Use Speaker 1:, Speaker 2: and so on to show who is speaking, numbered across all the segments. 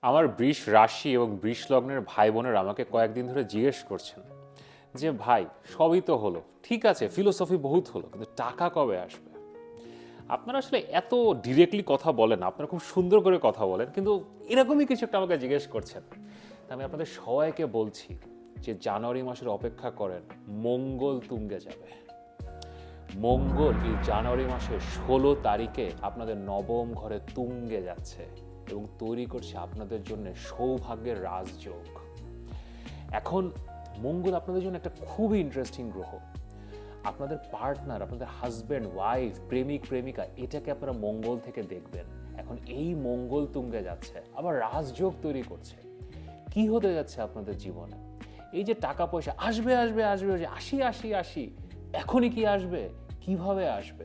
Speaker 1: আমার বৃষ রাশি এবং বৃষ লগ্নের ভাই বোনেরা আমাকে কয়েকদিন ধরে জিজ্ঞেস করছেন যে ভাই, সবই তো হলো, ঠিক আছে, ফিলোসফি বহুত হলো, কিন্তু টাকা কবে আসবে? আপনারা আসলে এত ডিরেক্টলি কথা বলেন, আপনারা খুব সুন্দর করে কথা বলেন, কিন্তু এরকমই কিছু একটা আমাকে জিজ্ঞেস করছেন। তা আমি আপনাদের সবাইকে বলছি যে জানুয়ারি মাসের অপেক্ষা করেন, মঙ্গল তুঙ্গে যাবে। মঙ্গল এই জানুয়ারি মাসের 16 তারিখে আপনাদের নবম ঘরে তুঙ্গে যাচ্ছে এবং তৈরি করছে আপনাদের জন্য সৌভাগ্যের রাজযোগ। এখন মঙ্গল আপনাদের জন্য একটা খুবই ইন্টারেস্টিং গ্রহ। আপনাদের পার্টনার, আপনাদের হাজব্যান্ড, ওয়াইফ, প্রেমিক, প্রেমিকা, এটাকে আপনারা মঙ্গল থেকে দেখবেন। এখন এই মঙ্গল তুঙ্গে যাচ্ছে, আবার রাজযোগ তৈরি করছে। কি হতে যাচ্ছে আপনাদের জীবনে? এই যে টাকা পয়সা আসবে আসবে আসবে, আসি আসি আসি, এখনই কি আসবে, কিভাবে আসবে?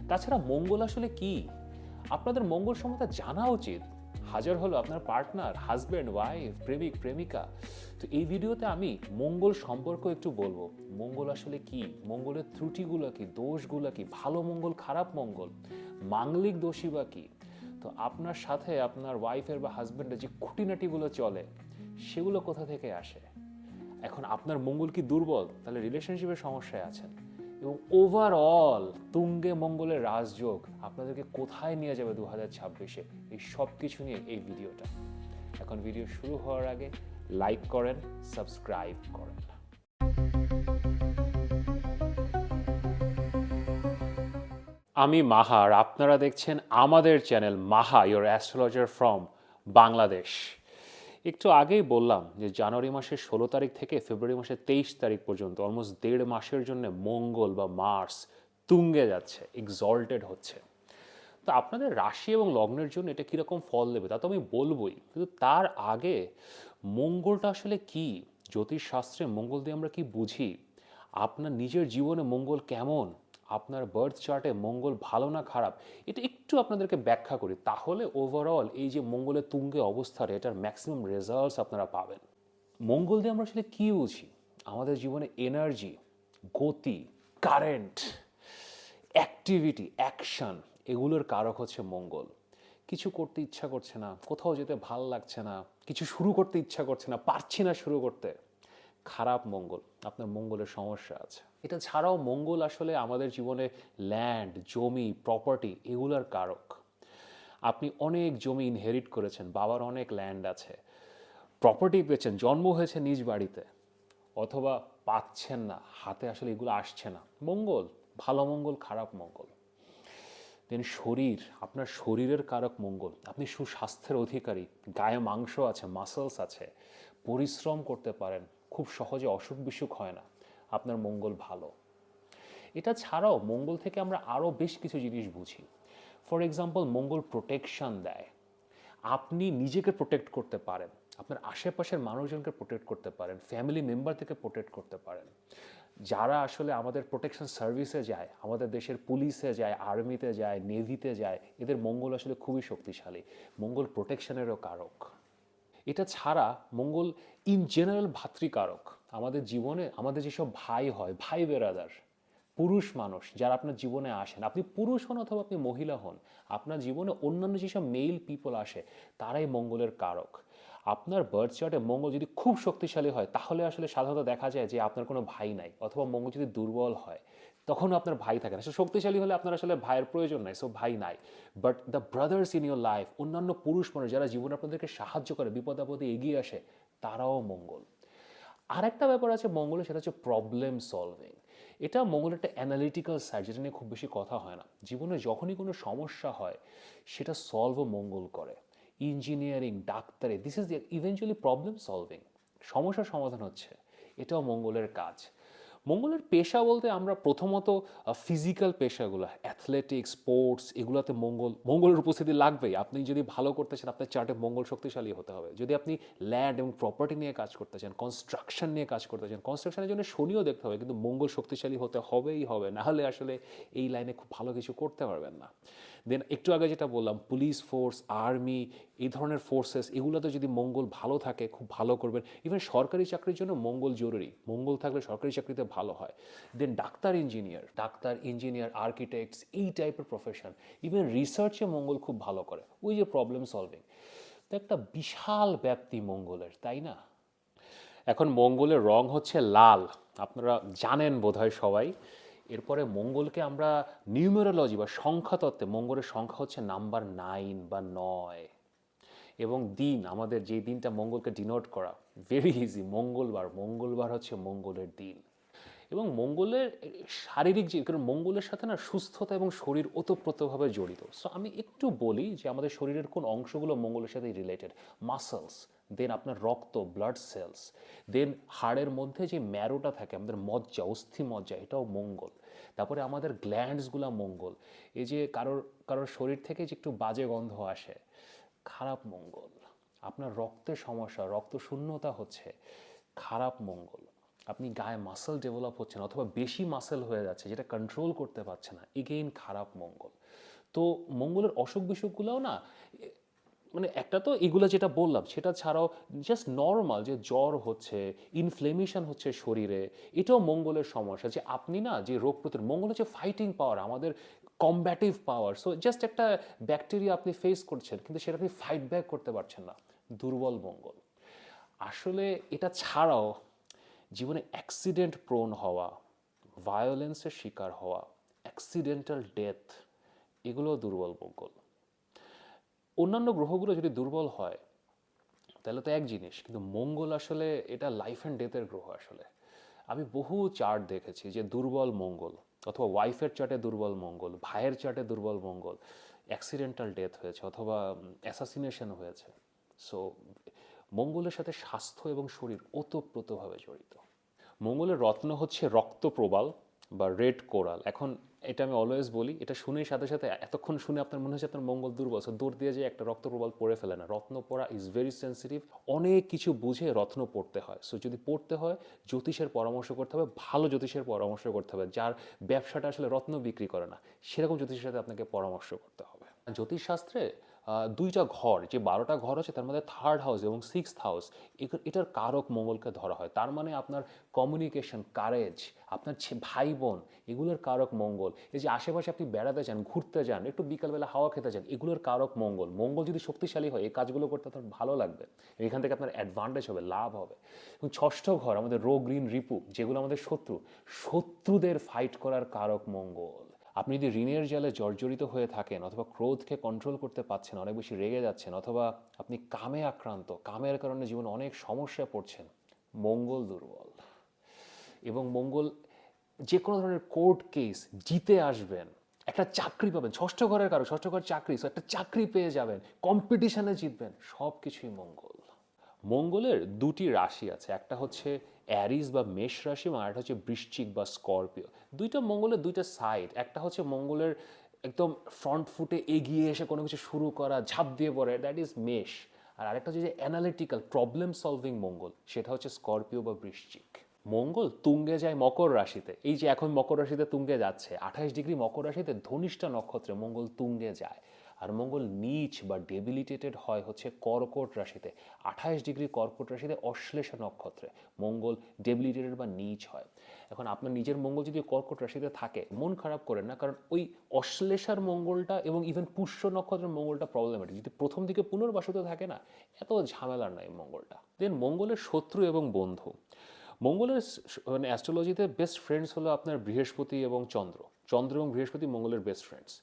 Speaker 1: তাছাড়া মঙ্গল আসলে কি, আপনাদের মঙ্গল সম্বন্ধে জানা উচিত। হাজার হলো আপনার পার্টনার, হাজব্যান্ড, ওয়াইফ, প্রেমিক, প্রেমিকা। তো এই ভিডিওতে আমি মঙ্গল সম্পর্ক একটু বলবো। মঙ্গল আসলে কি, মঙ্গলের ত্রুটিগুলো কি, দোষগুলো কি, ভালো মঙ্গল, খারাপ মঙ্গল, মাঙ্গলিক দোষী বা কি। তো আপনার সাথে আপনার ওয়াইফের বা হাজব্যান্ডের যে খুঁটিনাটিগুলো চলে, সেগুলো কোথা থেকে আসে? এখন আপনার মঙ্গল কি দুর্বল, তাহলে রিলেশনশিপের সমস্যায় আছেন। এবং ওভারঅল তুঙ্গে মঙ্গলের রাজযোগ আপনাদেরকে কোথায় নিয়ে যাবে 2026-এ, এই সব কিছু নিয়ে এই ভিডিওটা। এখন ভিডিও শুরু হওয়ার আগে লাইক করেন, সাবস্ক্রাইব করেন। আমি মাহা, আর আপনারা দেখছেন আমাদের channel Maha, your astrologer from Bangladesh. একটু আগেই বললাম যে জানুয়ারি মাসের 16 তারিখ থেকে ফেব্রুয়ারি মাসের 23 তারিখ পর্যন্ত অলমোস্ট 1.5 মাসের জন্য মঙ্গল বা মার্স তুঙ্গে যাচ্ছে, এক্সল্টেড হচ্ছে। তো আপনাদের রাশি এবং লগ্নের জন্য এটা কীরকম ফল দেবে তা তো আমি বলবোই, কিন্তু তার আগে মঙ্গলটা আসলে কি, জ্যোতিষশাস্ত্রে মঙ্গল দিয়ে আমরা কি বুঝি, আপনার নিজের জীবনে মঙ্গল কেমন, আপনার বার্থ চার্টে মঙ্গল ভালো না খারাপ, এটা একটু আপনাদেরকে ব্যাখ্যা করি। তাহলে ওভারঅল এই যে মঙ্গলের তুঙ্গে অবস্থার এটার ম্যাক্সিমাম রেজাল্টস আপনারা পাবেন। মঙ্গল দিয়ে আমরা আসলে কী বুঝি? আমাদের জীবনে এনার্জি, গতি, কারেন্ট, অ্যাক্টিভিটি, অ্যাকশন, এগুলোর কারক হচ্ছে মঙ্গল। কিছু করতে ইচ্ছা করছে না, কোথাও যেতে ভাল লাগছে না, কিছু শুরু করতে ইচ্ছা করছে না, পারছি না শুরু করতে, খারাপ মঙ্গল, আপনার মঙ্গলের সমস্যা আছে। এটা ছাড়াও মঙ্গল আসলে আমাদের জীবনে ল্যান্ড, জমি, প্রপার্টি, এগুলোর কারক। আপনি অনেক জমি ইনহেরিট করেছেন, বাবার অনেক ল্যান্ড আছে, প্রপার্টি পেয়েছেন, জন্ম হয়েছে নিজ বাড়িতে, অথবা পাচ্ছেন না, হাতে আসলে এগুলো আসছে না, মঙ্গল, ভালো মঙ্গল, খারাপ মঙ্গল। দেন শরীর, আপনার শরীরের কারক মঙ্গল, আপনি সুস্বাস্থ্যের অধিকারী, গায়ে মাংস আছে, মাসলস আছে, পরিশ্রম করতে পারেন, খুব সহজে অসুখ বিসুখ হয় না, আপনার মঙ্গল ভালো। এটা ছাড়াও মঙ্গল থেকে আমরা আরও বেশ কিছু জিনিস বুঝি। ফর এক্সাম্পল, মঙ্গল প্রোটেকশন দেয়, আপনি নিজেকে প্রোটেক্ট করতে পারেন, আপনার আশেপাশের মানুষজনকে প্রোটেক্ট করতে পারেন, ফ্যামিলি মেম্বার থেকে প্রোটেক্ট করতে পারেন। যারা আসলে আমাদের প্রোটেকশন সার্ভিসে যায়, আমাদের দেশের পুলিশে যায়, আর্মিতে যায়, নেভিতে যায়, এদের মঙ্গল আসলে খুবই শক্তিশালী। মঙ্গল প্রোটেকশনেরও কারক। এটা ছাড়া মঙ্গল ইন জেনারেল ভাতৃকারক। আমাদের জীবনে আমাদের যেসব ভাই হয়, ভাই বেরাদার, পুরুষ মানুষ যারা আপনার জীবনে আসেন, আপনি পুরুষ হন অথবা আপনি মহিলা হন, আপনার জীবনে অন্যান্য যেসব মেল পিপল আসে, তারাই মঙ্গলের কারক। আপনার বার্থ চার্টে মঙ্গল যদি খুব শক্তিশালী হয়, তাহলে আসলে সাধারণত দেখা যায় যে আপনার কোনো ভাই নাই, অথবা মঙ্গল যদি দুর্বল হয়, তখন আপনার ভাই থাকে না। সে শক্তিশালী হলে আপনার আসলে ভাইয়ের প্রয়োজন নাই, সো ভাই নাই। But the brothers in your life, অন্যান্য পুরুষ মানুষ যারা জীবনে আপনাদেরকে সাহায্য করে, বিপদ আপদে এগিয়ে আসে, তারাও মঙ্গল। আরেকটা ব্যাপার আছে মঙ্গলে, সেটা হচ্ছে প্রবলেম সলভিং। এটা মঙ্গলের একটা অ্যানালিটিক্যাল সাইড, যেটা নিয়ে খুব বেশি কথা হয় না। জীবনে যখনই কোনো সমস্যা হয়, সেটা সলভও মঙ্গল করে। ইঞ্জিনিয়ারিং, ডাক্তারি, this is eventually problem solving, সমস্যার সমাধান হচ্ছে, এটাও মঙ্গলের কাজ। মঙ্গলের পেশা বলতে আমরা প্রথমত ফিজিক্যাল পেশাগুলো, অ্যাথলেটিক্স, স্পোর্টস, এগুলোতে মঙ্গলের উপস্থিতি লাগবেই। আপনি যদি ভালো করতে চান, আপনার চার্টে মঙ্গল শক্তিশালী হতে হবে। যদি আপনি ল্যান্ড এবং প্রপার্টি নিয়ে কাজ করতে চান, কনস্ট্রাকশন নিয়ে কাজ করতে চান, কনস্ট্রাকশনের জন্য শনিও দেখতে হবে, কিন্তু মঙ্গল শক্তিশালী হতে হবেই হবে, না হলে আসলে এই লাইনে খুব ভালো কিছু করতে পারবেন না। দেন একটু আগে যেটা বললাম, পুলিশ ফোর্স, আর্মি, এই ধরনের ফোর্সেস, এগুলোতে যদি মঙ্গল ভালো থাকে, খুব ভালো করবেন। ইভেন সরকারি চাকরির জন্য মঙ্গল জরুরি, মঙ্গল থাকলে সরকারি চাকরিতে ভালো হয়। দেন ডাক্তার ইঞ্জিনিয়ার আর্কিটেক্টস, এই টাইপের প্রফেশন, ইভেন রিসার্চে মঙ্গল খুব ভালো করে, ওই যে প্রবলেম সলভিং। তো একটা বিশাল ব্যাপ্তি মঙ্গলের, তাই না? এখন মঙ্গলের রং হচ্ছে লাল, আপনারা জানেন বোধহয় সবাই। এরপরে মঙ্গলকে আমরা নিউমেরোলজি বা সংখ্যাতত্ত্বে মঙ্গলের সংখ্যা হচ্ছে নাম্বার 9 বা 9। এবং দিন, আমাদের যে দিনটা মঙ্গলকে ডিনোট করা, ভেরি ইজি, মঙ্গলবার। মঙ্গলবার হচ্ছে মঙ্গলের দিন। এবং মঙ্গলের শারীরিক যে, কারণ মঙ্গলের সাথে না সুস্থতা এবং শরীর ওতপ্রোতভাবে জড়িত। সো আমি একটু বলি যে আমাদের শরীরের কোন অংশগুলো মঙ্গলের সাথে রিলেটেড। মাসলস, দেন আপনার রক্ত, ব্লাড সেলস, দেন হাড়ের মধ্যে যে ম্যারোটা থাকে, আমাদের মজ্জা, অস্থি মজ্জা, এটাও মঙ্গল। তারপরে আমাদের গ্ল্যান্ডসগুলো মঙ্গল। এই যে কারোর কারোর শরীর থেকে যে একটু বাজে গন্ধ আসে, খারাপ মঙ্গল। আপনার রক্তের সমস্যা, রক্ত শূন্যতা হচ্ছে, খারাপ মঙ্গল। আপনি গায়ে মাসল ডেভেলপ হচ্ছে না অথবা বেশি মাসল হয়ে যাচ্ছে যেটা কন্ট্রোল করতে পারছে না, এগেইন খারাপ মঙ্গল। তো মঙ্গলের অসুখ বিসুখগুলোও না, মানে একটা তো এগুলো যেটা বললাম সেটা ছাড়াও জাস্ট নর্মাল যে জ্বর হচ্ছে, ইনফ্লেমেশন হচ্ছে শরীরে, এটাও মঙ্গলের সমস্যা। যে আপনি না যে রোগ প্রতিরোধ, মঙ্গল হচ্ছে ফাইটিং পাওয়ার, আমাদের কম্ব্যাটিভ পাওয়ার। সো জাস্ট একটা ব্যাকটেরিয়া আপনি ফেস করছেন কিন্তু সেটা আপনি ফাইট ব্যাক করতে পারছেন না, দুর্বল মঙ্গল। আসলে এটা ছাড়াও জীবনে অ্যাক্সিডেন্ট প্রোন হওয়া, ভায়োলেন্সের শিকার হওয়া, অ্যাক্সিডেন্টাল ডেথ, এগুলো দুর্বল মঙ্গল। অন্যান্য গ্রহগুলো যদি দুর্বল হয় তাহলে তো এক জিনিস, কিন্তু মঙ্গল আসলে এটা লাইফ অ্যান্ড ডেথের গ্রহ আসলে। আমি বহু চার্ট দেখেছি যে দুর্বল মঙ্গল, অথবা ওয়াইফের চার্টে দুর্বল মঙ্গল, ভাইয়ের চার্টে দুর্বল মঙ্গল, অ্যাক্সিডেন্টাল ডেথ হয়েছে অথবা অ্যাসাসিনেশন হয়েছে। সো মঙ্গলের সাথে স্বাস্থ্য এবং শরীর ওতপ্রোতভাবে জড়িত। মঙ্গলের রত্ন হচ্ছে রক্তপ্রবাল বা রেড কোরাল। এখন এটা আমি অলওয়েজ বলি, এটা শুনেই সাথে সাথে এতক্ষণ শুনে আপনার মনে হচ্ছে আপনার মঙ্গল দুর্বল, সো দৌড় দিয়ে যে একটা রক্তপ্রবাল পড়ে ফেলে না। রত্ন পড়া ইজ ভেরি সেন্সিটিভ, অনেক কিছু বুঝে রত্ন পড়তে হয়। সো যদি পড়তে হয় জ্যোতিষের পরামর্শ করতে হবে, ভালো জ্যোতিষের পরামর্শ করতে হবে, যার ব্যবসাটা আসলে রত্ন বিক্রি করে না, সেরকম জ্যোতিষের সাথে আপনাকে পরামর্শ করতে হবে। জ্যোতিষশাস্ত্রে দুইটা ঘর, যে 12টা ঘর আছে তার মধ্যে থার্ড হাউস এবং সিক্সথ হাউস, এটার কারক মঙ্গলকে ধরা হয়। তার মানে আপনার কমিউনিকেশন, কারেজ, আপনার ভাই বোন, এগুলোর কারক মঙ্গল। এই যে আশেপাশে আপনি বেড়াতে যান, ঘুরতে যান, একটু বিকালবেলা হাওয়া খেতে যান, এগুলোর কারক মঙ্গল। মঙ্গল যদি শক্তিশালী হয় এই কাজগুলো করতে আপনার ভালো লাগবে, এখান থেকে আপনার অ্যাডভান্টেজ হবে, লাভ হবে। এবং ষষ্ঠ ঘর আমাদের রোগ, ঋণ, রিপু, যেগুলো আমাদের শত্রু, শত্রুদের ফাইট করার কারক মঙ্গল। আপনি যদি ঋণের জালে জর্জরিত হয়ে থাকেন অথবা ক্রোধকে কন্ট্রোল করতে পারছেন, অনেক বেশি রেগে যাচ্ছেন, অথবা আপনি কামে আক্রান্ত, কামের কারণে জীবনে অনেক সমস্যায় পড়ছেন, মঙ্গল দুর্বল। এবং মঙ্গল যে কোনো ধরনের কোর্ট কেস জিতে আসবেন, একটা চাকরি পাবেন, ষষ্ঠ ঘরের কারো, ষষ্ঠ ঘর চাকরি, একটা চাকরি পেয়ে যাবেন, কম্পিটিশনে জিতবেন, সব কিছুই মঙ্গল। মঙ্গলের দুটি রাশি আছে, একটা হচ্ছে অ্যারিস বা মেষ রাশি এবং আরেকটা হচ্ছে বৃশ্চিক বা স্করপিও। দুইটা মঙ্গলের দুইটা সাইড, একটা হচ্ছে মঙ্গলের একদম ফ্রন্ট ফুটে এগিয়ে এসে কোনো কিছু শুরু করা, ঝাঁপ দিয়ে পড়ে, দ্যাট ইজ মেষ। আর আরেকটা হচ্ছে যে অ্যানালিটিক্যাল প্রবলেম সলভিং মঙ্গল, সেটা হচ্ছে স্করপিও বা বৃশ্চিক। মঙ্গল তুঙ্গে যায় মকর রাশিতে, এই যে এখন মকর রাশিতে তুঙ্গে যাচ্ছে, 28 ডিগ্রি মকর রাশিতে ধনিষ্ঠা নক্ষত্রে মঙ্গল তুঙ্গে যায়। আর মঙ্গল নিচ বা ডেবিলিটেটেড হয় হচ্ছে কর্কট রাশিতে, 28 ডিগ্রি কর্কট রাশিতে অশ্লেষা নক্ষত্রে মঙ্গল ডেবিলিটেটেড বা নিচ হয়। এখন আপনার নিজের মঙ্গল যদি কর্কট রাশিতে থাকে, মন খারাপ করেন না, কারণ ওই অশ্লেষার মঙ্গলটা এবং ইভেন পুষ্য নক্ষত্রের মঙ্গলটা প্রবলেমেটিক। যদি প্রথম দিকে পুনর্বাসিত থাকে না, এত ঝামেলার নয় মঙ্গলটা। দেন মঙ্গলের শত্রু এবং বন্ধু। মঙ্গলের মানে অ্যাস্ট্রোলজিতে বেস্ট ফ্রেন্ডস হলো আপনার বৃহস্পতি এবং চন্দ্র। চন্দ্র এবং বৃহস্পতি মঙ্গলের বেস্ট ফ্রেন্ডস।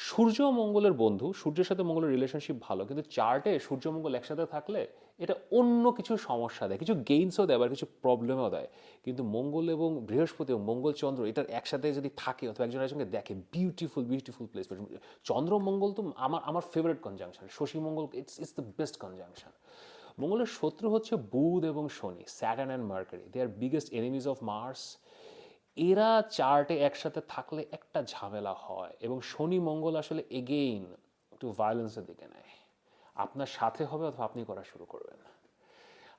Speaker 1: সূর্য মঙ্গলের বন্ধু, সূর্যের সাথে মঙ্গলের রিলেশনশিপ ভালো, কিন্তু চার্টে সূর্য মঙ্গল একসাথে থাকলে এটা অন্য কিছু সমস্যা দেয়, কিছু গেইনসও দেয়, আবার কিছু প্রবলেমও দেয়। কিন্তু মঙ্গল এবং বৃহস্পতি এবং মঙ্গল চন্দ্র এটা একসাথে যদি থাকে অথবা একজন একজনকে দেখে, বিউটিফুল বিউটিফুল প্লেসমেন্ট। চন্দ্র মঙ্গল তো আমার আমার ফেভারিট কনজাংশন, শশী মঙ্গল ইটস দ্য বেস্ট কনজাংশন। মঙ্গলের শত্রু হচ্ছে বুধ এবং শনি, Saturn and Mercury, they are biggest enemies of Mars. এরা চার্টে একসাথে থাকলে একটা ঝামেলা হয়, এবং শনি মঙ্গল আসলে এগেইন একটু ভায়োলেন্সের দিকে নেয়, আপনার সাথে হবে অথবা আপনি করা শুরু করবেন।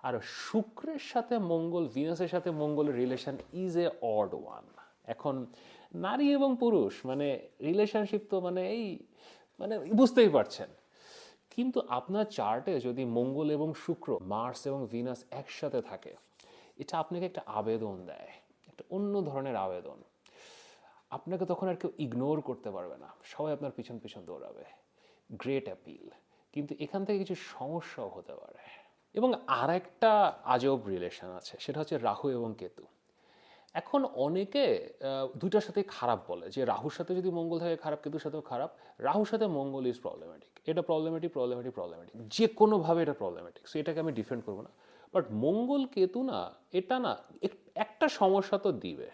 Speaker 1: আর শুক্রের সাথে মঙ্গল, ভিনাসের সাথে মঙ্গলের relation is a odd one. এখন নারী এবং পুরুষ মানে রিলেশনশিপ তো মানে এই মানে বুঝতেই পারছেন। কিন্তু আপনার চার্টে যদি মঙ্গল এবং শুক্র, মার্স এবং ভিনাস একসাথে থাকে, এটা আপনাকে একটা আবেদন দেয়, একটা অন্য ধরনের আবেদন। আপনাকে তখন আর কেউ ইগনোর করতে পারবে না, সবাই আপনার পিছন পিছন দৌড়াবে। Great appeal. কিন্তু এখান থেকে কিছু সমস্যাও হতে পারে। এবং আরেকটা আজব রিলেশন আছে, সেটা হচ্ছে রাহু এবং কেতু। এখন অনেকে দুইটার সাথে খারাপ বলে যে রাহুর সাথে যদি মঙ্গল থাকে খারাপ, কেতুর সাথেও খারাপ। রাহুর সাথে মঙ্গল ইজ প্রবলেমেটিক, এটা প্রবলেমেটিক প্রবলেমেটিক প্রবলেমেটিক, যে কোনোভাবে এটা প্রবলেমেটিক, সো এটাকে আমি ডিফেন্ড করবো না। বাট মঙ্গল কেতু না, এটা না একটা সমস্যা তো দিবে,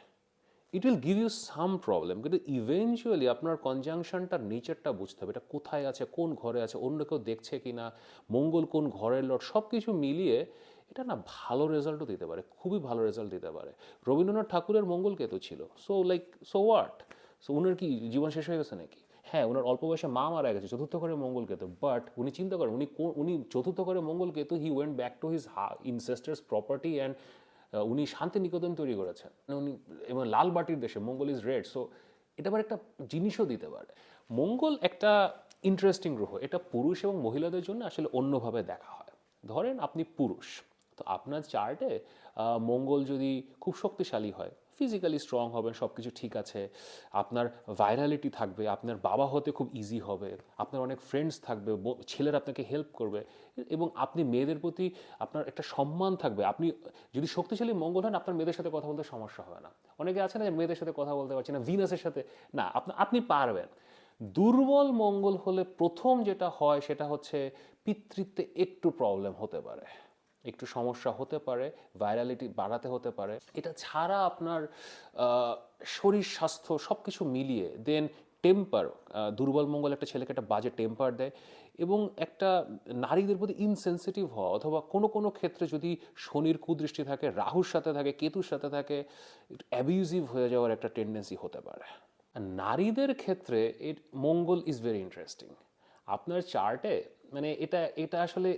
Speaker 1: it will give you some problem, কিন্তু ইভেনচুয়ালি আপনার কনজাংশনটার নেচারটা বুঝতে হবে, এটা কোথায় আছে, কোন ঘরে আছে, অন্য কেউ দেখছে কি না, মঙ্গল কোন ঘরের লর্ড, সব কিছু মিলিয়ে এটা না ভালো রেজাল্টও দিতে পারে, খুবই ভালো রেজাল্ট দিতে পারে। রবীন্দ্রনাথ ঠাকুরের মঙ্গল কেতু ছিল, so like so what, so উনার কি জীবন শেষ হয়ে গেছে নাকি? হ্যাঁ, ওনার অল্প বয়সে মা মারা গেছে, চতুর্থ ঘরে মঙ্গল কেতু, বাট উনি চিন্তা করেন উনি চতুর্থ ঘরে মঙ্গল কেতু, he went back to his ancestors property and উনি শান্তিনিকেতন তৈরি করেছেন, উনি এবং লাল বাটির দেশে, মঙ্গল ইজ রেড, সো এটা আবার একটা জিনিসও দিতে পারে। মঙ্গল একটা ইন্টারেস্টিং গ্রহ, এটা পুরুষ এবং মহিলাদের জন্য আসলে অন্যভাবে দেখা হয়। ধরেন আপনি পুরুষ, তো আপনার চার্টে মঙ্গল যদি খুব শক্তিশালী হয়, ফিজিক্যালি স্ট্রং হবেন, সব কিছু ঠিক আছে, আপনার ভাইরালিটি থাকবে, আপনার বাবা হতে খুব ইজি হবে, আপনার অনেক ফ্রেন্ডস থাকবে, ছেলেরা আপনাকে হেল্প করবে, এবং আপনি মেয়েদের প্রতি আপনার একটা সম্মান থাকবে। আপনি যদি শক্তিশালী মঙ্গল হন, আপনার মেয়েদের সাথে কথা বলতে সমস্যা হবে না। অনেকে আছে না যে মেয়েদের সাথে কথা বলতে পারছে না, ভিনাসের সাথে, না, আপনি পারবেন। দুর্বল মঙ্গল হলে প্রথম যেটা হয় সেটা হচ্ছে পিতৃত্বে একটু প্রবলেম হতে পারে, একটু সমস্যা হতে পারে, ভাইরালিটি বাড়াতে হতে পারে। এটা ছাড়া আপনার শরীর স্বাস্থ্য সব কিছু মিলিয়ে দেন টেম্পার, দুর্বল মঙ্গল একটা ছেলেকে একটা বাজে টেম্পার দেয়, এবং একটা নারীদের প্রতি ইনসেনসিটিভ হওয়া, অথবা কোনো কোনো ক্ষেত্রে যদি শনির কুদৃষ্টি থাকে, রাহুর সাথে থাকে, কেতুর সাথে থাকে, অ্যাবিউজিভ হয়ে যাওয়ার একটা টেন্ডেন্সি হতে পারে। আর নারীদের ক্ষেত্রে মঙ্গল ইজ ভেরি ইন্টারেস্টিং আপনার চার্টে, মানে এটা এটা আসলে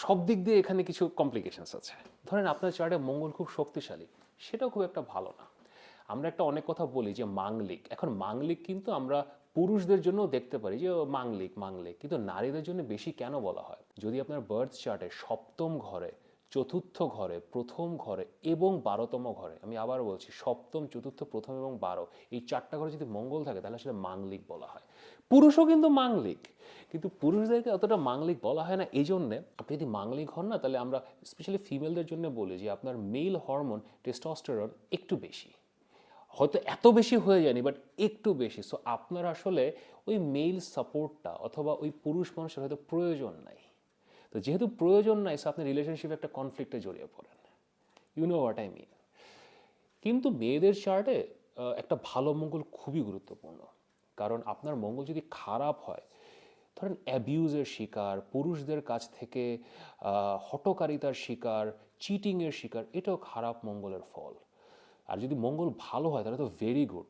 Speaker 1: সব দিক দিয়ে এখানে কিছু কমপ্লিকেশনস আছে। ধরেন আপনার চার্টে মঙ্গল খুব শক্তিশালী, সেটাও খুব একটা ভালো না। আমরা একটা অনেক কথা বলি যে মাঙ্গলিক, এখন মাঙ্গলিক কিন্তু আমরা পুরুষদের জন্য দেখতে পারি যে মাঙ্গলিক মাঙ্গলিক, কিন্তু নারীদের জন্য বেশি কেন বলা হয়? যদি আপনার বার্থ চার্টে সপ্তম ঘরে, চতুর্থ ঘরে, প্রথম ঘরে এবং 12তম ঘরে, আমি আবার বলছি সপ্তম, চতুর্থ, প্রথম এবং 12, এই চারটা ঘরে যদি মঙ্গল থাকে তাহলে আসলে মাঙ্গলিক বলা হয়। পুরুষও কিন্তু মাঙ্গলিক, কিন্তু পুরুষদেরকে অতটা মাঙ্গলিক বলা হয় না। এই জন্যে আপনি যদি মাঙ্গলিক হন না, তাহলে আমরা স্পেশালি ফিমেলদের জন্য বলি যে আপনার মেল হরমোন টেস্টোস্টেরন একটু বেশি, হয়তো এত বেশি হয়ে যায়নি, বাট একটু বেশি। সো আপনার আসলে ওই মেল সাপোর্টটা অথবা ওই পুরুষ মানুষের হয়তো প্রয়োজন নাই। তো যেহেতু প্রয়োজন নাই, সো আপনি রিলেশনশিপে একটা কনফ্লিক্টে জড়িয়ে পড়েন। You know what I mean. কিন্তু মেয়েদের চার্টে একটা ভালো মঙ্গল খুবই গুরুত্বপূর্ণ, কারণ আপনার মঙ্গল যদি খারাপ হয়, ধরেন অ্যাবিউজের শিকার, পুরুষদের কাছ থেকে হঠকারিতার শিকার, চিটিংয়ের শিকার, এটাও খারাপ মঙ্গলের ফল। আর যদি মঙ্গল ভালো হয় তাহলে তো ভেরি গুড।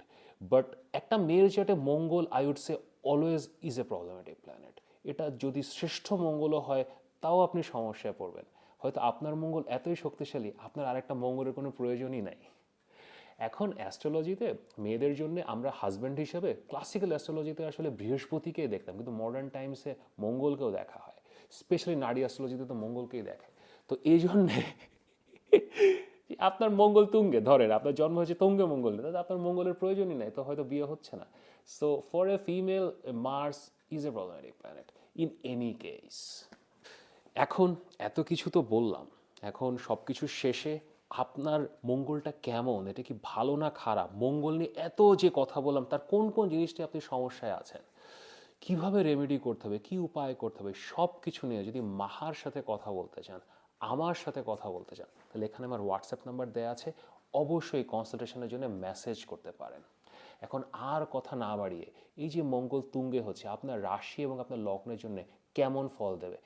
Speaker 1: বাট একটা মেয়ের চার্টে মঙ্গল, I would say, always is a problematic planet. এটা যদি শ্রেষ্ঠ মঙ্গলও হয়, তাও আপনি সমস্যায় পড়বেন। হয়তো আপনার মঙ্গল এতই শক্তিশালী, আপনার আরেকটা মঙ্গলের কোনো প্রয়োজনই নাই। এখন অ্যাস্ট্রোলজিতে মেয়েদের জন্য আমরা হাজব্যান্ড হিসেবে ক্লাসিক্যাল অ্যাস্ট্রোলজিতে আসলে বৃহস্পতিকেই দেখতাম, কিন্তু মডার্ন টাইমসে মঙ্গলকেও দেখা হয়। স্পেশালি নারী অ্যাস্ট্রোলজিতে তো মঙ্গলকেই দেখে। তো এই জন্যে আপনার মঙ্গল তুঙ্গে, ধরেন আপনার জন্ম হয়েছে তুঙ্গে মঙ্গল, তাহলে আপনার মঙ্গলের প্রয়োজনই নাই, তো হয়তো বিয়ে হচ্ছে না। So for a female, Mars is a problematic planet in any case. এখন এত কিছু তো বললাম, এখন সব কিছুর শেষে আপনার মঙ্গলটা কেমন, এটা কি ভালো না খারাপ, মঙ্গল নিয়ে এত যে কথা বললাম তার কোন কোন জিনিসটি আপনি সমস্যায় আছেন, কিভাবে রেমেডি করতে হবে, কি উপায় করতে হবে, সব কিছু নিয়ে যদি মাহার সাথে কথা বলতে চান, আমার সাথে কথা বলতে চান, তাহলে এখানে আমার হোয়াটসঅ্যাপ নাম্বার দেওয়া আছে, অবশ্যই কনসালটেশনের জন্য মেসেজ করতে পারেন। এখন আর কথা না বাড়িয়ে, এই যে মঙ্গল তুঙ্গে হচ্ছে, আপনার রাশি এবং আপনার লগ্নের জন্য কেমন ফল দেবে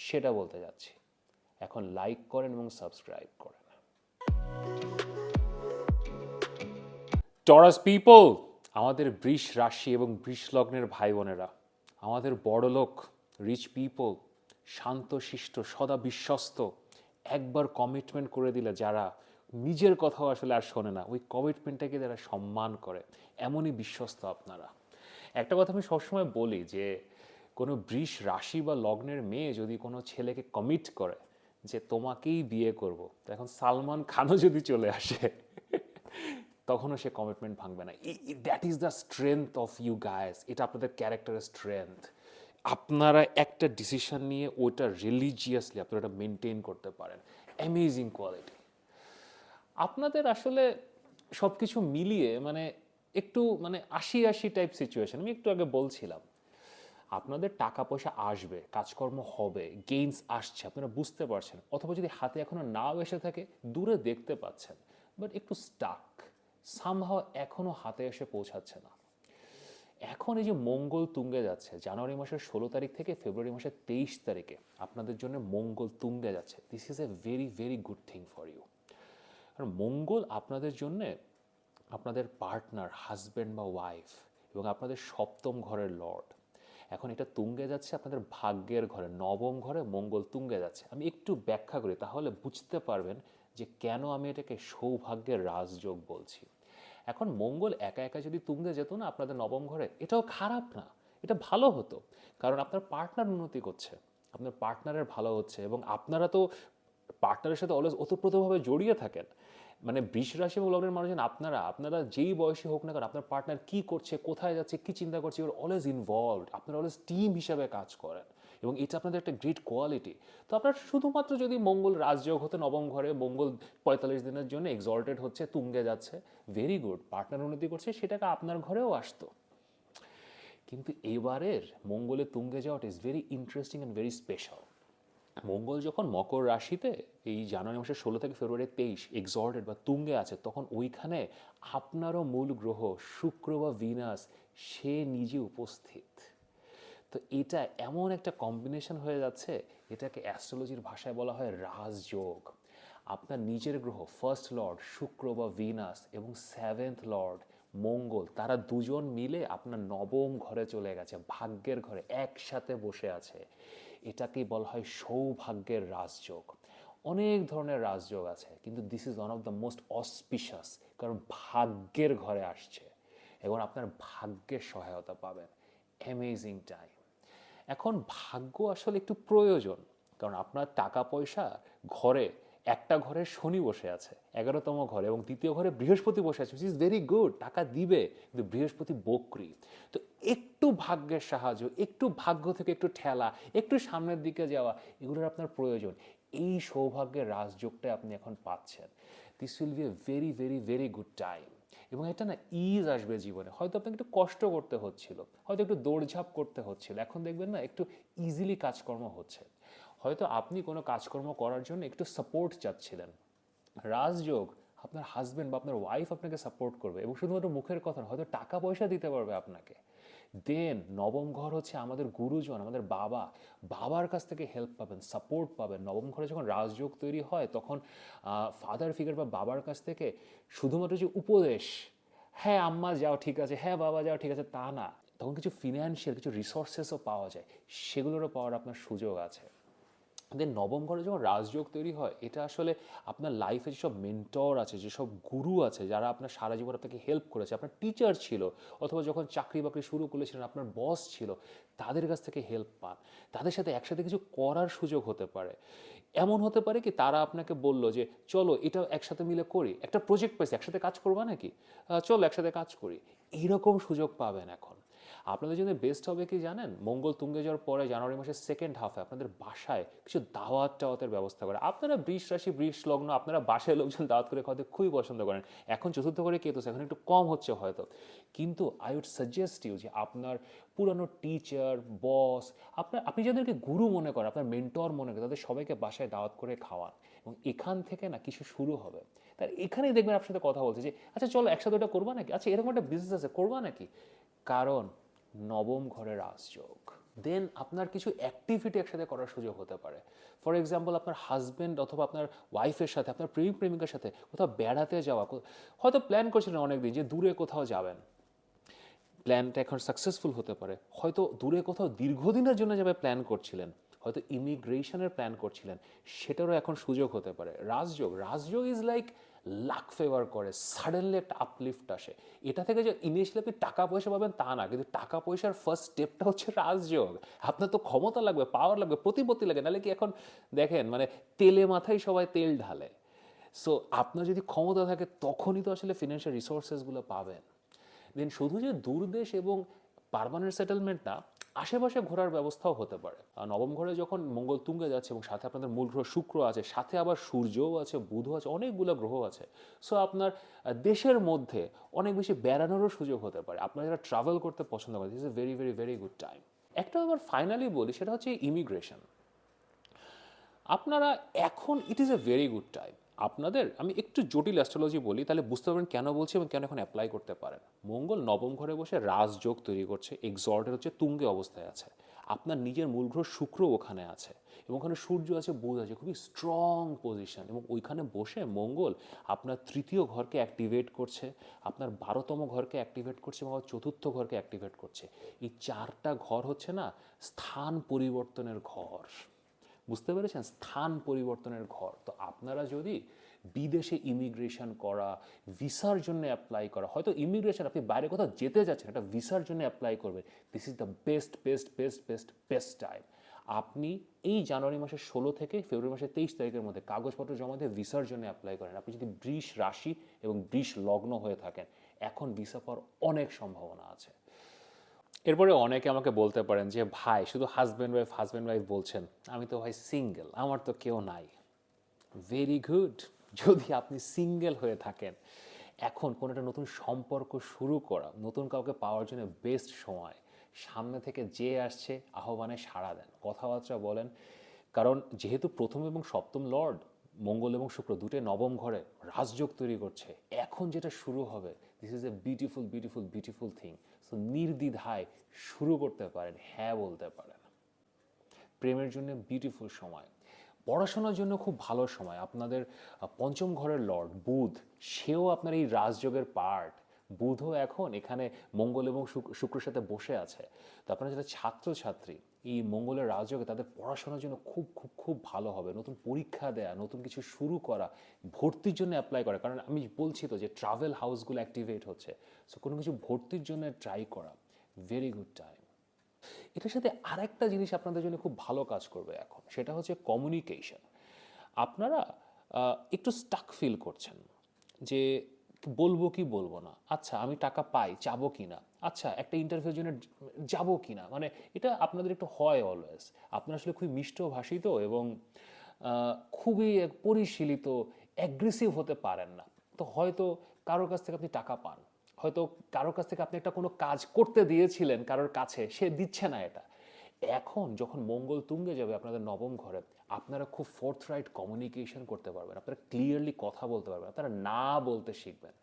Speaker 1: সেটা বলতে যাচ্ছি। এখন লাইক করেন এবং সাবস্ক্রাইব করেন। টরাস পিপল, আমাদের বৃষ রাশি এবং বৃষ লগ্নের ভাই বোনেরা, আমাদের বড়লোক রিচ পিপল, শান্তশিষ্ট, সদা বিশ্বস্ত, একবার কমিটমেন্ট করে দিলে যারা নিজের কথাও আসলে আর শোনে না, ওই কমিটমেন্টটাকে যারা সম্মান করে, এমনই বিশ্বস্ত আপনারা। একটা কথা আমি সবসময় বলি যে কোনো বৃষ রাশি বা লগ্নের মেয়ে যদি কোনো ছেলেকে কমিট করে যে তোমাকেই বিয়ে করব, তো এখন সালমান খানও যদি চলে আসে তখনও সে কমিটমেন্ট ভাঙবে না। That is the strength of you guys, এটা আপনাদের ক্যারেক্টারের স্ট্রেংথ। আপনারা একটা ডিসিশন নিয়ে ওটা রিলিজিয়াসলি আপনারা ওটা মেনটেন করতে পারেন, অ্যামেজিং কোয়ালিটি। আপনাদের আসলে সব কিছু মিলিয়ে মানে একটু মানে ৮০-৮০ টাইপ সিচুয়েশন, আমি একটু আগে বলছিলাম। আপনাদের টাকা পয়সা আসবে, কাজকর্ম হবে, গেইনস আসছে, আপনারা বুঝতে পারছেন, অথবা যদি হাতে এখনো নাও এসে থাকে দূরে দেখতে পাচ্ছেন, বাট একটু স্টাক সামহাও এখনো হাতে এসে পৌঁছাচ্ছে না। এখন এই যে মঙ্গল তুঙ্গে যাচ্ছে জানুয়ারি মাসের ১৬ তারিখ থেকে ফেব্রুয়ারি মাসের ২৩ তারিখে আপনাদের জন্য মঙ্গল তুঙ্গে যাচ্ছে। This is a very very good thing for you. কারণ মঙ্গল আপনাদের জন্যে আপনাদের পার্টনার, হাজব্যান্ড বা ওয়াইফ, এবং আপনাদের সপ্তম ঘরের লর্ড। এখন এটা তুঙ্গে যাচ্ছে আপনাদের ভাগ্যের ঘরে, নবম ঘরে মঙ্গল তুঙ্গে যাচ্ছে। আমি একটু ব্যাখ্যা করি, তাহলে বুঝতে পারবেন যে কেন আমি এটাকে সৌভাগ্যের রাজযোগ বলছি। এখন মঙ্গল একা একা যদি তুঙ্গে যেত না আপনাদের নবম ঘরে, এটাও খারাপ না, এটা ভালো হতো। কারণ আপনার পার্টনার উন্নতি করছে, আপনার পার্টনারের ভালো হচ্ছে, এবং আপনারা তো পার্টনারের সাথে অলওয়েজ ওতপ্রোতভাবে জড়িয়ে থাকেন। মানে বৃষ রাশি এবং লগ্নের মানুষজন আপনারা আপনারা যেই বয়সে হোক না কারণ আপনার পার্টনার কী করছে, কোথায় যাচ্ছে, কী চিন্তা করছে, ইউর অলওয়েজ ইনভলভড, আপনারা অলওয়েজ টিম হিসাবে কাজ করেন, এবং এটা আপনাদের একটা গ্রেট কোয়ালিটি। তো আপনার শুধুমাত্র যদি মঙ্গল রাজযোগ হতে নবম ঘরে মঙ্গল ৪৫ দিনের জন্য এক্সল্টেড হচ্ছে, তুঙ্গে যাচ্ছে, ভেরি গুড, পার্টনার উন্নতি করছে, সেটাকে আপনার ঘরেও আসতো। কিন্তু এবারের মঙ্গলের তুঙ্গে যাওয়াটা is very interesting and very special. মঙ্গল যখন মকর রাশিতে এই জানুয়ারি মাসের ১৬ থেকে ফেব্রুয়ারি ২৩ এক্সল্টেড বা তুঙ্গে আছে, তখন ওইখানে আপনারও মূল গ্রহ শুক্র বা ভিনাস সে নিজে উপস্থিত। তো এটা এমন একটা কম্বিনেশন হয়ে যাচ্ছে, এটাকে অ্যাস্ট্রোলজির ভাষায় বলা হয় রাজযোগ। আপনার নিজের গ্রহ ফার্স্ট লর্ড শুক্র বা ভিনাস এবং সেভেন্থ লর্ড মঙ্গল, তারা দুজন মিলে আপনার নবম ঘরে চলে গেছে, ভাগ্যের ঘরে একসাথে বসে আছে। এটাকেই বলা হয় সৌভাগ্যের রাজযোগ। অনেক ধরনের রাজযোগ আছে, কিন্তু this is one of the most auspicious, কারণ ভাগ্যের ঘরে আসছে এবং আপনার ভাগ্যের সহায়তা পাবেন। Amazing time. এখন ভাগ্য আসলে একটু প্রয়োজন, কারণ আপনার টাকা পয়সা ঘরে, একটা ঘরে শনি বসে আছে ১১তম ঘরে, এবং দ্বিতীয় ঘরে বৃহস্পতি বসে আছে, উইচ ইজ ভেরি গুড, টাকা দিবে, কিন্তু বৃহস্পতি বক্রী। তো একটু ভাগ্যের সাহায্য, একটু ভাগ্য থেকে একটু ঠেলা, একটু সামনের দিকে যাওয়া, এগুলোর আপনার প্রয়োজন। এই সৌভাগ্যের রাজযোগটা আপনি এখন পাচ্ছেন। This will B A very very very good time. এবং এটা না ইজ আসবে জীবনে, হয়তো আপনাকে একটু কষ্ট করতে হচ্ছিল, হয়তো একটু দৌড়ঝাঁপ করতে হচ্ছিল, এখন দেখবেন না একটু ইজিলি কাজকর্ম হচ্ছে। হয়তো আপনি কোনো কাজকর্ম করার জন্য একটু সাপোর্ট চাচ্ছিলেন, রাজযোগ আপনার হাজব্যান্ড বা আপনার ওয়াইফ আপনাকে সাপোর্ট করবে, এবং শুধুমাত্র মুখের কথা না, হয়তো টাকা পয়সা দিতে পারবে আপনাকে। দেন নবম ঘর হচ্ছে আমাদের গুরুজন, আমাদের বাবা, বাবার কাছ থেকে হেল্প পাবেন, সাপোর্ট পাবেন। নবম ঘরে যখন রাজযোগ তৈরি হয় তখন ফাদার ফিগার বা বাবার কাছ থেকে শুধুমাত্র যে উপদেশ, হ্যাঁ আম্মা যাও ঠিক আছে, হ্যাঁ বাবা যাও ঠিক আছে, তা না, তখন কিছু ফিনান্সিয়াল কিছু রিসোর্সেসও পাওয়া যায়, সেগুলোরও পাওয়ার আপনার সুযোগ আছে। দেন নবম ঘরে যখন রাজযোগ তৈরি হয়, এটা আসলে আপনার লাইফে যেসব মেন্টর আছে, যেসব গুরু আছে, যারা আপনার সারা জীবন আপনাকে হেল্প করেছে, আপনার টিচার ছিল, অথবা যখন চাকরি বাকরি শুরু করেছিলেন আপনার বস ছিল, তাদের কাছ থেকে হেল্প পান, তাদের সাথে একসাথে কিছু করার সুযোগ হতে পারে। এমন হতে পারে কি তারা আপনাকে বলল যে চলো এটা একসাথে মিলে করি, একটা প্রজেক্ট পাইছি একসাথে কাজ করবা নাকি, চলো একসাথে কাজ করি, এইরকম সুযোগ পাবেন এখন। আপনাদের জন্য বেস্ট হবে কি জানেন, মঙ্গল তুঙ্গে যাওয়ার পরে জানুয়ারি মাসের সেকেন্ড হাফে আপনাদের বাসায় কিছু দাওয়াত টাওয়াতের ব্যবস্থা করে। আপনারা বৃষ রাশি বৃষ লগ্ন, আপনারা বাসায় লোকজন দাওয়াত করে খাওয়াতে খুবই পছন্দ করেন। এখন চতুর্থ করে কেতুস, এখন একটু কম হচ্ছে হয়তো, কিন্তু আই উড সাজেস্ট ইউ যে আপনার পুরানো টিচার, বস, আপনি যাদেরকে গুরু মনে করেন, আপনার মেন্টর মনে করেন, তাদের সবাইকে বাসায় দাওয়াত করে খাওয়ান, এবং এখান থেকে না কিছু শুরু হবে। তার এখানেই দেখবেন আপনার সাথে কথা বলছে যে আচ্ছা চলো একসাথে ওটা করবা নাকি, আচ্ছা এরকম একটা বিজনেস আছে করবা নাকি, কারণ নবম ঘরের রাজযোগ। দেন আপনার কিছু অ্যাক্টিভিটি একসাথে করার সুযোগ হতে পারে। ফর এক্সাম্পল আপনার হাজব্যান্ড অথবা আপনার ওয়াইফের সাথে, আপনার প্রেমিক প্রেমিকার সাথে কোথাও বেড়াতে যাওয়া, হয়তো প্ল্যান করছিলেন অনেকদিন যে দূরে কোথাও যাবেন, প্ল্যানটা এখন সাকসেসফুল হতে পারে। হয়তো দূরে কোথাও দীর্ঘদিনের জন্য যাবে প্ল্যান করছিলেন, হয়তো ইমিগ্রেশনের প্ল্যান করছিলেন, সেটারও এখন সুযোগ হতে পারে। রাজযোগ, রাজযোগ ইজ লাইক লাক ফেভার করে, সাডেনলি একটা আপলিফট আসে। এটা থেকে যে ইনিশিয়ালি আপনি টাকা পয়সা পাবেন তা না, কিন্তু টাকা পয়সার ফার্স্ট স্টেপটা হচ্ছে রাজযোগ। আপনার তো ক্ষমতা লাগবে, পাওয়ার লাগবে, প্রতিপত্তি লাগে, নাহলে কি এখন দেখেন মানে তেলে মাথায় সবাই তেল ঢালে। সো আপনার যদি ক্ষমতা থাকে তখনই তো আসলে ফিনান্সিয়াল রিসোর্সেসগুলো পাবেন। দেন শুধু যে দূরদেশ এবং পার্মানেন্ট সেটেলমেন্ট না, আশেপাশে ঘোরার ব্যবস্থাও হতে পারে। আর নবম ঘরে যখন মঙ্গল তুঙ্গে যাচ্ছে এবং সাথে আপনাদের মূল গ্রহ শুক্র আছে, সাথে আবার সূর্যও আছে, বুধও আছে, অনেকগুলো গ্রহ আছে। সো আপনার দেশের মধ্যে অনেক বেশি বেড়ানোরও সুযোগ হতে পারে। আপনারা যারা ট্রাভেল করতে পছন্দ করেন, this is a very very very good time. একটা আবার ফাইনালি বলি, সেটা হচ্ছে ইমিগ্রেশন। আপনারা এখন it is a very good time. আপনাদের আমি একটু জটিল অ্যাস্ট্রোলজি বলি, তাহলে বুঝতে পারবেন কেন বলছি এবং কেন এখন অ্যাপ্লাই করতে পারেন। মঙ্গল নবম ঘরে বসে রাজযোগ তৈরি করছে, এক্সল্টেড হচ্ছে, তুঙ্গে অবস্থায় আছে। আপনার নিজের মূল গ্রহ শুক্র ওখানে আছে এবং ওখানে সূর্য আছে, বুধ আছে, খুবই স্ট্রং পজিশন। এবং ওইখানে বসে মঙ্গল আপনার তৃতীয় ঘরকে অ্যাক্টিভেট করছে, আপনার 12তম ঘরকে অ্যাক্টিভেট করছে এবং চতুর্থ ঘরকে অ্যাক্টিভেট করছে। এই 4টা ঘর হচ্ছে না স্থান পরিবর্তনের ঘর। বুঝতে পেরেছেন? স্থান পরিবর্তনের ঘর। তো আপনারা যদি বিদেশে ইমিগ্রেশন করা, ভিসার জন্য অ্যাপ্লাই করা, হয়তো ইমিগ্রেশন আপনি বাইরে কোথাও যেতে যাচ্ছেন, একটা ভিসার জন্য অ্যাপ্লাই করবেন, this is the best best best best best time. আপনি এই জানুয়ারি মাসের 16 থেকে ফেব্রুয়ারি মাসের 23 তারিখের মধ্যে কাগজপত্র জমা দিয়ে ভিসার জন্য অ্যাপ্লাই করেন। আপনি যদি বৃষ রাশি এবং বৃষ লগ্ন হয়ে থাকেন, এখন ভিসা পাওয়ার অনেক সম্ভাবনা আছে। এরপরে অনেকে আমাকে বলতে পারেন যে ভাই শুধু হাজব্যান্ড ওয়াইফ বলছেন, আমি তো ভাই সিঙ্গেল, আমার তো কেউ নাই। Very good. যদি আপনি সিঙ্গেল হয়ে থাকেন, এখন কোনো একটা নতুন সম্পর্ক শুরু করা, নতুন কাউকে পাওয়ার জন্য বেস্ট সময়। সামনে থেকে যে আসছে আহ্বানে সাড়া দেন, কথাবার্তা বলেন। কারণ যেহেতু প্রথম এবং সপ্তম লর্ড মঙ্গল এবং শুক্র দুটোই নবম ঘরে রাজযোগ তৈরি করছে, এখন যেটা শুরু হবে, this is a beautiful beautiful beautiful thing. So নির্দ্বিধায় শুরু করতে পারেন, হ্যাঁ বলতে পারেন। প্রেমের জন্য বিউটিফুল সময়, পড়াশোনার জন্য খুব ভালো সময়। আপনাদের পঞ্চম ঘরের লর্ড বুধ, সেও আপনার এই রাজযোগের পার্ট। বুধও এখন এখানে মঙ্গল এবং শুক্রের সাথে বসে আছে। তো আপনারা যারা ছাত্রছাত্রী, এই মঙ্গলের রাজযোগে তাদের পড়াশোনার জন্য খুব খুব খুব ভালো হবে। নতুন পরীক্ষা দেয়া, নতুন কিছু শুরু করা, ভর্তির জন্য অ্যাপ্লাই করা, কারণ আমি বলছি তো যে ট্রাভেল হাউসগুলো অ্যাক্টিভেট হচ্ছে। সো কোনো কিছু ভর্তির জন্য ট্রাই করা, ভেরি গুড টাইম। এটার সাথে আরেকটা জিনিস আপনাদের জন্য খুব ভালো কাজ করবে এখন, সেটা হচ্ছে কমিউনিকেশন। আপনারা একটু স্টাক ফিল করছেন যে বলবো কি বলবো না, আচ্ছা আমি টাকা পাই, যাবো কি না, আচ্ছা একটা ইন্টারভিউর জন্য যাবো কি না, মানে এটা আপনাদের একটু হয় অলওয়েজ। আপনারা আসলে খুবই মিষ্টভাষী তো, এবং খুবই পরিশীলিত, অ্যাগ্রেসিভ হতে পারেন না। তো হয়তো কারোর কাছ থেকে আপনি টাকা পান, হয়তো কারোর কাছ থেকে আপনি একটা কোনো কাজ করতে দিয়েছিলেন কারোর কাছে, সে দিচ্ছে না এটা। এখন যখন মঙ্গল তুঙ্গে যাবে আপনাদের নবম ঘরে, আপনারা খুব ফোর্থরাইট কমিউনিকেশন করতে পারবেন, আপনারা ক্লিয়ারলি কথা বলতে পারবেন, আপনারা না বলতে শিখবেন।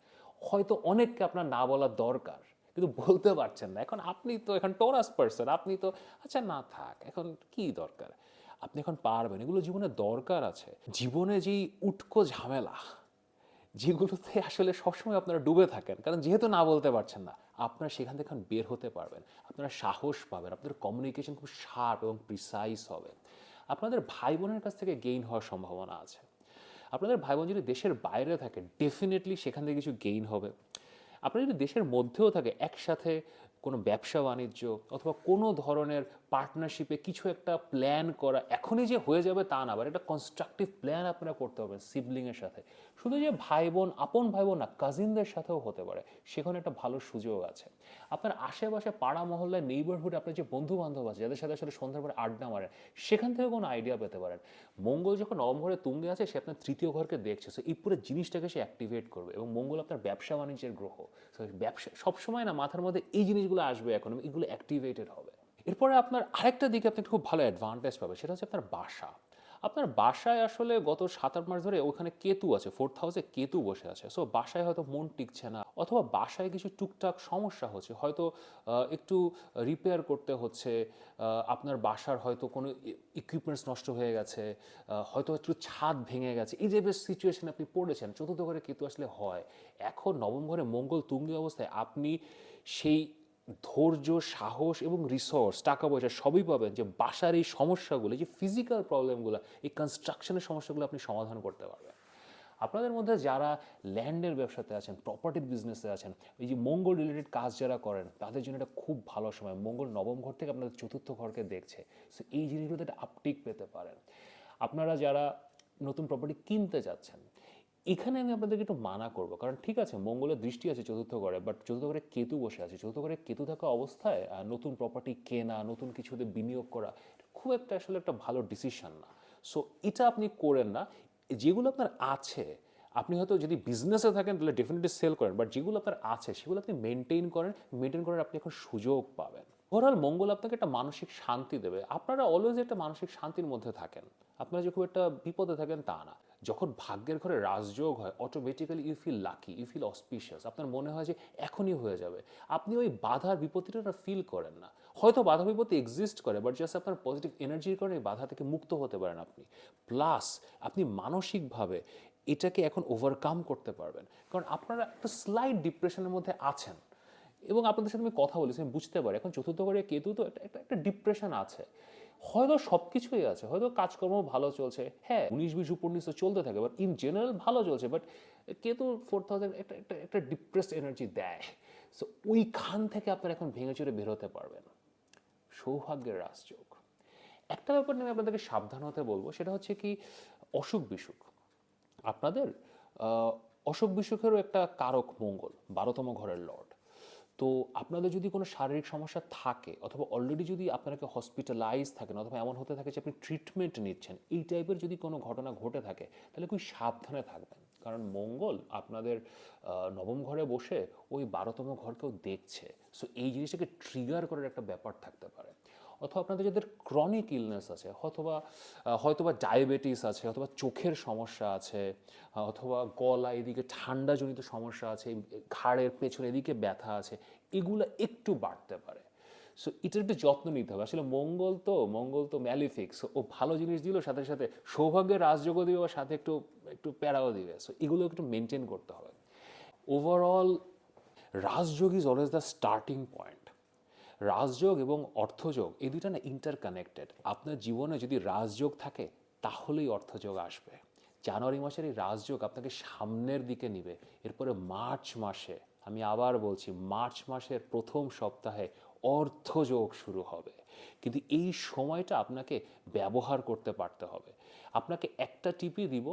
Speaker 1: হয়তো অনেককে আপনার না বলার দরকার, কিন্তু বলতে পারছেন না। এখন আপনি তো এখন টোরাস পার্সন, আপনি তো আচ্ছা না থাক, এখন কি দরকার, আপনি এখন পারবেন। এগুলো জীবনে দরকার আছে। জীবনে যেই উটকো ঝামেলা, যেগুলোতে আসলে সবসময় আপনারা ডুবে থাকেন, কারণ যেহেতু না বলতে পারছেন না, আপনারা সেখান থেকে এখন বের হতে পারবেন, আপনারা সাহস পাবেন, আপনাদের কমিউনিকেশন খুব শার্প এবং প্রিসাইজ হবে। আপনাদের ভাই বোনের কাছ থেকে গেইন হওয়ার সম্ভাবনা আছে। আপনাদের ভাই বোন যদি দেশের বাইরে থাকে, ডেফিনেটলি সেখান থেকে কিছু গেইন হবে। আপনারা যদি দেশের মধ্যেও থাকে, একসাথে কোনো ব্যবসা বাণিজ্য অথবা কোনো ধরনের পার্টনারশিপে কিছু একটা প্ল্যান করা, এখনই যে হয়ে যাবে তা না, আবার একটা কনস্ট্রাকটিভ প্ল্যান আপনারা করতে পারবেন সিবলিংয়ের সাথে। শুধু যে ভাই বোন, আপন ভাই বোন না, কাজিনদের সাথেও হতে পারে, সেখানে একটা ভালো সুযোগ আছে। আপনার আশেপাশে পাড়া মহল্লায় নেইবারহুড আপনার যে বন্ধু বান্ধব আছে, যাদের সাথে আসলে সন্ধ্যার পরে আড্ডা মারেন, সেখান থেকে কোনো আইডিয়া পেতে পারেন। মঙ্গল যখন নবম ঘরে তুঙ্গে আছে, সে আপনার তৃতীয় ঘরকে দেখছে, সো এই পুরো জিনিসটাকে সে অ্যাক্টিভেট করবে। এবং মঙ্গল আপনার ব্যবসা বাণিজ্যের গ্রহ, সো ব্যবসা সবসময় না মাথার মধ্যে এই জিনিসগুলো আসবে, এখন এগুলো অ্যাক্টিভেটেড হবে। এরপরে আপনার আরেকটা দিকে আপনি খুব ভালো অ্যাডভান্টেজ পাবে, সেটা হচ্ছে আপনার বাসা। আপনার বাসায় আসলে গত 7-8 মাস ধরে ওখানে কেতু আছে, 4th হাউসে কেতু বসে আছে। সো বাসায় হয়তো মন টিকছে না, অথবা বাসায় কিছু টুকটাক সমস্যা হচ্ছে, হয়তো একটু রিপেয়ার করতে হচ্ছে, আপনার বাসার হয়তো কোনো ইকুইপমেন্টস নষ্ট হয়ে গেছে, হয়তো একটু ছাদ ভেঙে গেছে, এই যে বেশ সিচুয়েশন আপনি পড়েছেন। চতুর্থ ঘরে কেতু আসলে হয়। এখন নবম ঘরে মঙ্গল তুঙ্গে অবস্থায় আপনি সেই ধৈর্য, সাহস এবং রিসোর্স, টাকা পয়সা সবই পাবেন, যে বাসার এই সমস্যাগুলো, যে ফিজিক্যাল প্রবলেমগুলো, এই কনস্ট্রাকশনের সমস্যাগুলো আপনি সমাধান করতে পারবেন। আপনাদের মধ্যে যারা ল্যান্ডের ব্যবসাতে আছেন, প্রপার্টির বিজনেসে আছেন, এই যে মঙ্গল রিলেটেড কাজ যারা করেন, তাদের জন্য এটা খুব ভালো সময়। মঙ্গল নবম ঘর থেকে আপনাদের চতুর্থ ঘরকে দেখছে, সো এই জিনিসগুলোতে একটা আপটিক পেতে পারেন। আপনারা যারা নতুন প্রপার্টি কিনতে যাচ্ছেন, এখানে আমি আপনাদেরকে একটু মানা করবো, কারণ ঠিক আছে মঙ্গলের দৃষ্টি আছে চতুর্থ ঘরে, বাট চতুর্থ ঘরে কেতু বসে আছে। চতুর্থ ঘরে কেতু থাকা অবস্থায় নতুন প্রপার্টি কেনা, নতুন কিছুতে বিনিয়োগ করা খুব একটা আসলে একটা ভালো ডিসিশন না। সো এটা আপনি করেন না। যেগুলো আপনার আছে, আপনি হয়তো যদি বিজনেসে থাকেন তাহলে ডেফিনেটলি সেল করেন, বাট যেগুলো আপনার আছে সেগুলো আপনি মেনটেন করেন। মেনটেন করার আপনি এখন সুযোগ পাবেন। ওভারঅল মঙ্গল আপনাকে একটা মানসিক শান্তি দেবে। আপনারা অলওয়েজ একটা মানসিক শান্তির মধ্যে থাকেন, আপনারা যে খুব একটা বিপদে থাকেন তা না। যখন ভাগ্যের ঘরে রাজযোগ হয়, automatically you feel lucky, you feel auspicious. আপনার মনে হয় যে এখনই হয়ে যাবে। আপনি ওই বাধার বিপত্তিটা ফিল করেন না। হয়তো বাধা বিপত্তি এক্সিস্ট করে, বাট জাস্ট আপনার পজিটিভ এনার্জির কারণে এই বাধা থেকে মুক্ত হতে পারেন আপনি। প্লাস আপনি মানসিকভাবে এটাকে এখন ওভারকাম করতে পারবেন, কারণ আপনারা একটা স্লাইট ডিপ্রেশনের মধ্যে আছেন। এবং আপনাদের সাথে আমি কথা বলেছি, আমি বুঝতে পারি এখন চতুর্থ ঘরে কেতু, তো একটা ডিপ্রেশন আছে। হয়তো সব কিছুই আছে, হয়তো কাজকর্ম ভালো চলছে, হ্যাঁ 19-20 উপর চলতে থাকে, বাট ইন জেনারেল ভালো চলছে। বাট কেতু 4000 একটা ডিপ্রেসড এনার্জি দেয়। সো ওইখান থেকে আপনারা এখন ভেঙে চুরে বেরোতে পারবেন। সৌভাগ্যের রাজযোগ। একটা ব্যাপার নিয়ে আমি আপনাদেরকে সাবধান হতে বলবো, সেটা হচ্ছে কি অসুখ বিসুখ। আপনাদের অসুখ বিসুখেরও একটা কারক মঙ্গল, 12তম ঘরের লর্ড। তো আপনাদের যদি কোনো শারীরিক সমস্যা থাকে, অথবা অলরেডি যদি আপনাকে হসপিটালাইজ থাকেন, অথবা এমন হতে থাকে যে আপনি ট্রিটমেন্ট নিচ্ছেন, এই টাইপের যদি কোনো ঘটনা ঘটে থাকে, তাহলে খুব সাবধানে থাকবেন। কারণ মঙ্গল আপনাদের নবম ঘরে বসে ওই 12তম ঘরকেও দেখছে। সো এই জিনিসটাকে ট্রিগার করার একটা ব্যাপার থাকতে পারে। অথবা আপনাদের যাদের ক্রনিক ইলনেস আছে, হয়তোবা ডায়াবেটিস আছে, অথবা চোখের সমস্যা আছে, অথবা গলা এদিকে ঠান্ডাজনিত সমস্যা আছে, ঘাড়ের পেছনে এদিকে ব্যথা আছে, এগুলো একটু বাড়তে পারে। সো এটার একটু যত্ন নিতে হবে। আসলে মঙ্গল তো ম্যালিফিক্স, ও ভালো জিনিস দিল, সাথে সাথে সৌভাগ্যের রাজযোগও দিবে, সাথে একটু একটু প্যারাও দিবে। সো এগুলো একটু মেনটেন করতে হবে। Overall Rajyoga is always the starting point. Rajyoga এবং অর্থযোগ এই দুইটা না ইন্টারকানেক্টেড। আপনার জীবনে যদি রাজযোগ থাকে তাহলেই অর্থযোগ আসবে। জানুয়ারি মাসের এই রাজযোগ আপনাকে সামনের দিকে নিবে। এরপরে মার্চ মাসে, আমি আবার বলছি, মার্চ মাসের প্রথম সপ্তাহে অর্থযোগ শুরু হবে। কিন্তু এই সময়টা আপনাকে ব্যবহার করতে পারতে হবে। আপনাকে একটা টিপই দিব,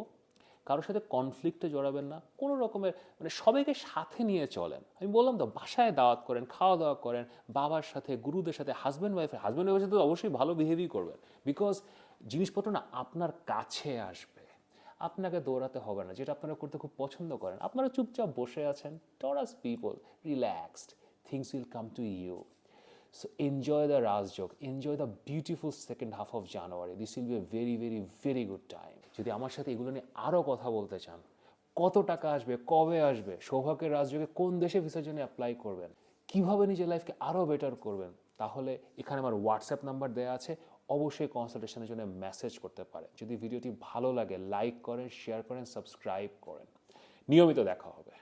Speaker 1: কারোর সাথে কনফ্লিক্টে জড়াবেন না, কোনো রকমের সবাইকে সাথে নিয়ে চলেন। আমি বললাম তো, বাসায় দাওয়াত করেন, খাওয়া দাওয়া করেন, বাবার সাথে, গুরুদের সাথে, হাজব্যান্ডের সাথে তো অবশ্যই ভালো বিহেভই করবেন। বিকজ জিনিসপত্র না আপনার কাছে আসবে, আপনাকে দৌড়াতে হবে না। যেটা আপনারা করতে খুব পছন্দ করেন, আপনারা চুপচাপ বসে আছেন, Taurus people, relaxed, things will come to you. So enjoy the Rajjog, enjoy the beautiful second half of January. This will be a very, very, very good time. যদি আমার সাথে এগুলো নিয়ে আরও কথা বলতে চান, কত টাকা আসবে, কবে আসবে, সৌভাগ্যের রাজযোগে কোন দেশে ভিসার জন্য অ্যাপ্লাই করবেন, কিভাবে নিজের লাইফকে আরও বেটার করবেন, তাহলে এখানে আমার হোয়াটসঅ্যাপ নাম্বার দেওয়া আছে, অবশ্যই কনসালটেশনের জন্য মেসেজ করতে পারেন। যদি ভিডিওটি ভালো লাগে লাইক করেন, শেয়ার করেন, সাবস্ক্রাইব করেন। নিয়মিত দেখা হবে।